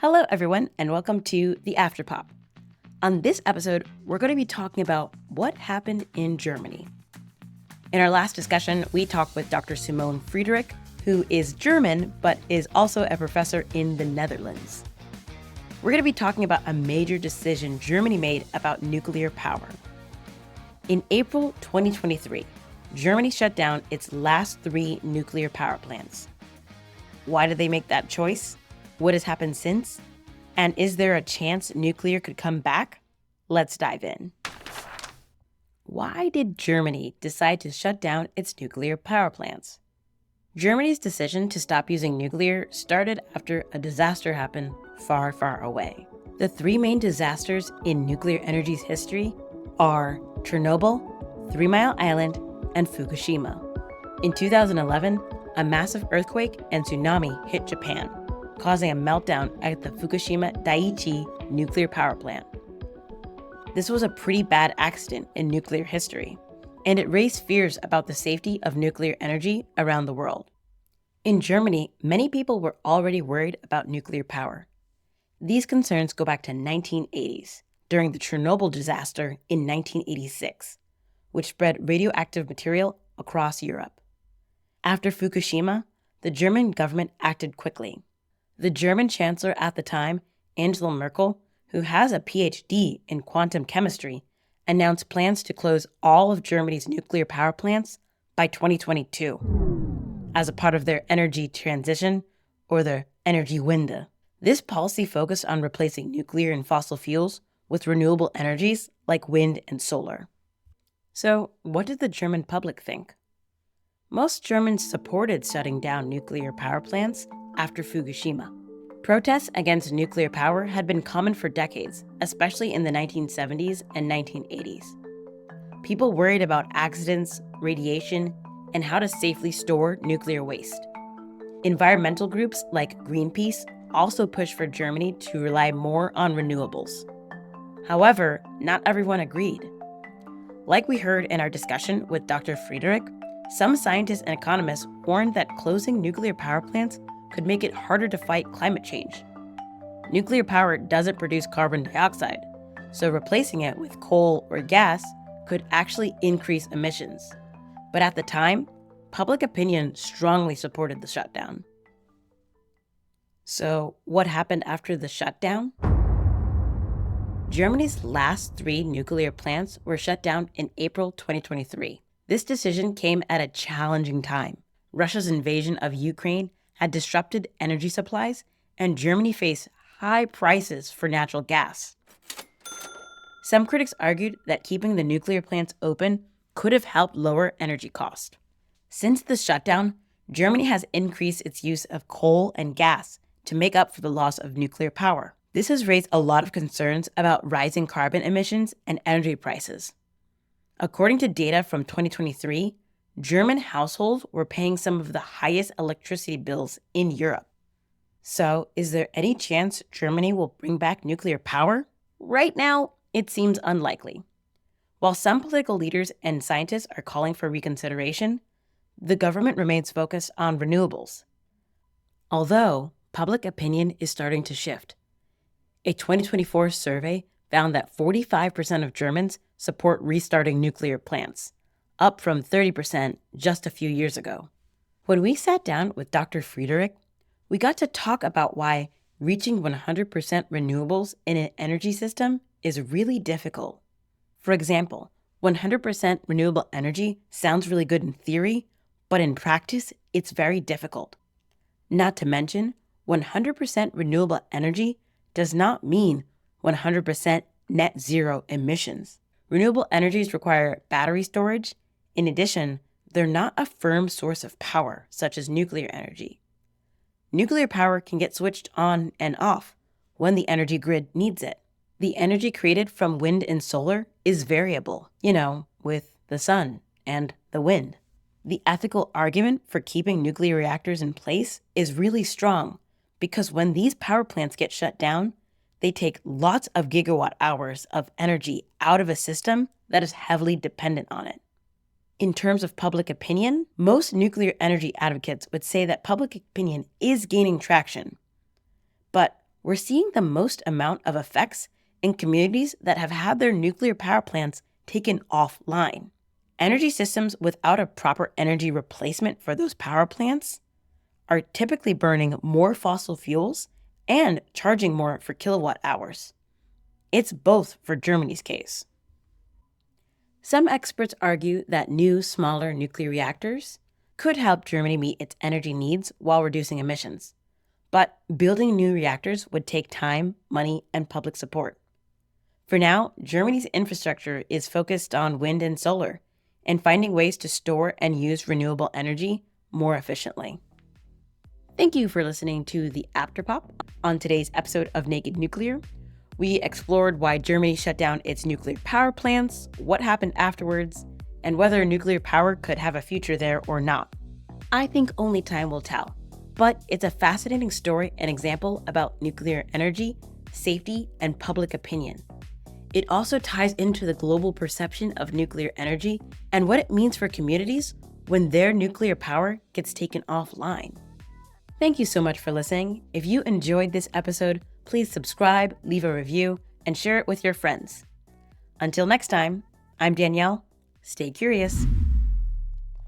Hello, everyone, and welcome to the Afterpop. On this episode, we're going to be talking about what happened in Germany. In our last discussion, we talked with Dr. Simone Friederich, who is German but is also a professor in the Netherlands. We're going to be talking about a major decision Germany made about nuclear power. In April 2023, Germany shut down its last 3 nuclear power plants. Why did they make that choice? What has happened since? And is there a chance nuclear could come back? Let's dive in. Why did Germany decide to shut down its nuclear power plants? Germany's decision to stop using nuclear started after a disaster happened far, far away. The 3 main disasters in nuclear energy's history are Chernobyl, 3 Mile Island, and Fukushima. In 2011, a massive earthquake and tsunami hit Japan, causing a meltdown at the Fukushima Daiichi nuclear power plant. This was a pretty bad accident in nuclear history, and it raised fears about the safety of nuclear energy around the world. In Germany, many people were already worried about nuclear power. These concerns go back to 1980s, during the Chernobyl disaster in 1986, which spread radioactive material across Europe. After Fukushima, the German government acted quickly. The German chancellor at the time, Angela Merkel, who has a PhD in quantum chemistry, announced plans to close all of Germany's nuclear power plants by 2022 as a part of their energy transition, or their Energiewende. This policy focused on replacing nuclear and fossil fuels with renewable energies like wind and solar. So, what did the German public think? Most Germans supported shutting down nuclear power plants after Fukushima. Protests against nuclear power had been common for decades, especially in the 1970s and 1980s. People worried about accidents, radiation, and how to safely store nuclear waste. Environmental groups like Greenpeace also pushed for Germany to rely more on renewables. However, not everyone agreed. Like we heard in our discussion with Dr. Friederich, some scientists and economists warned that closing nuclear power plants could make it harder to fight climate change. Nuclear power doesn't produce carbon dioxide, so replacing it with coal or gas could actually increase emissions. But at the time, public opinion strongly supported the shutdown. So, what happened after the shutdown? Germany's last 3 nuclear plants were shut down in April 2023. This decision came at a challenging time. Russia's invasion of Ukraine had disrupted energy supplies, and Germany faced high prices for natural gas. Some critics argued that keeping the nuclear plants open could have helped lower energy costs. Since the shutdown, Germany has increased its use of coal and gas to make up for the loss of nuclear power. This has raised a lot of concerns about rising carbon emissions and energy prices. According to data from 2023, German households were paying some of the highest electricity bills in Europe. So, is there any chance Germany will bring back nuclear power? Right now, it seems unlikely. While some political leaders and scientists are calling for reconsideration, the government remains focused on renewables. Although, public opinion is starting to shift. A 2024 survey found that 45% of Germans support restarting nuclear plants, up from 30% just a few years ago. When we sat down with Dr. Friederich, we got to talk about why reaching 100% renewables in an energy system is really difficult. For example, 100% renewable energy sounds really good in theory, but in practice, it's very difficult. Not to mention, 100% renewable energy does not mean 100% net zero emissions. Renewable energies require battery storage. In addition, they're not a firm source of power, such as nuclear energy. Nuclear power can get switched on and off when the energy grid needs it. The energy created from wind and solar is variable, with the sun and the wind. The ethical argument for keeping nuclear reactors in place is really strong because when these power plants get shut down, they take lots of gigawatt hours of energy out of a system that is heavily dependent on it. In terms of public opinion, most nuclear energy advocates would say that public opinion is gaining traction. But we're seeing the most amount of effects in communities that have had their nuclear power plants taken offline. Energy systems without a proper energy replacement for those power plants are typically burning more fossil fuels and charging more for kilowatt hours. It's both for Germany's case. Some experts argue that new, smaller nuclear reactors could help Germany meet its energy needs while reducing emissions. But building new reactors would take time, money, and public support. For now, Germany's infrastructure is focused on wind and solar and finding ways to store and use renewable energy more efficiently. Thank you for listening to the Afterpop on today's episode of Naked Nuclear. We explored why Germany shut down its nuclear power plants, what happened afterwards, and whether nuclear power could have a future there or not. I think only time will tell, but it's a fascinating story and example about nuclear energy, safety, and public opinion. It also ties into the global perception of nuclear energy and what it means for communities when their nuclear power gets taken offline. Thank you so much for listening. If you enjoyed this episode, please subscribe, leave a review, and share it with your friends. Until next time, I'm Danielle. Stay curious.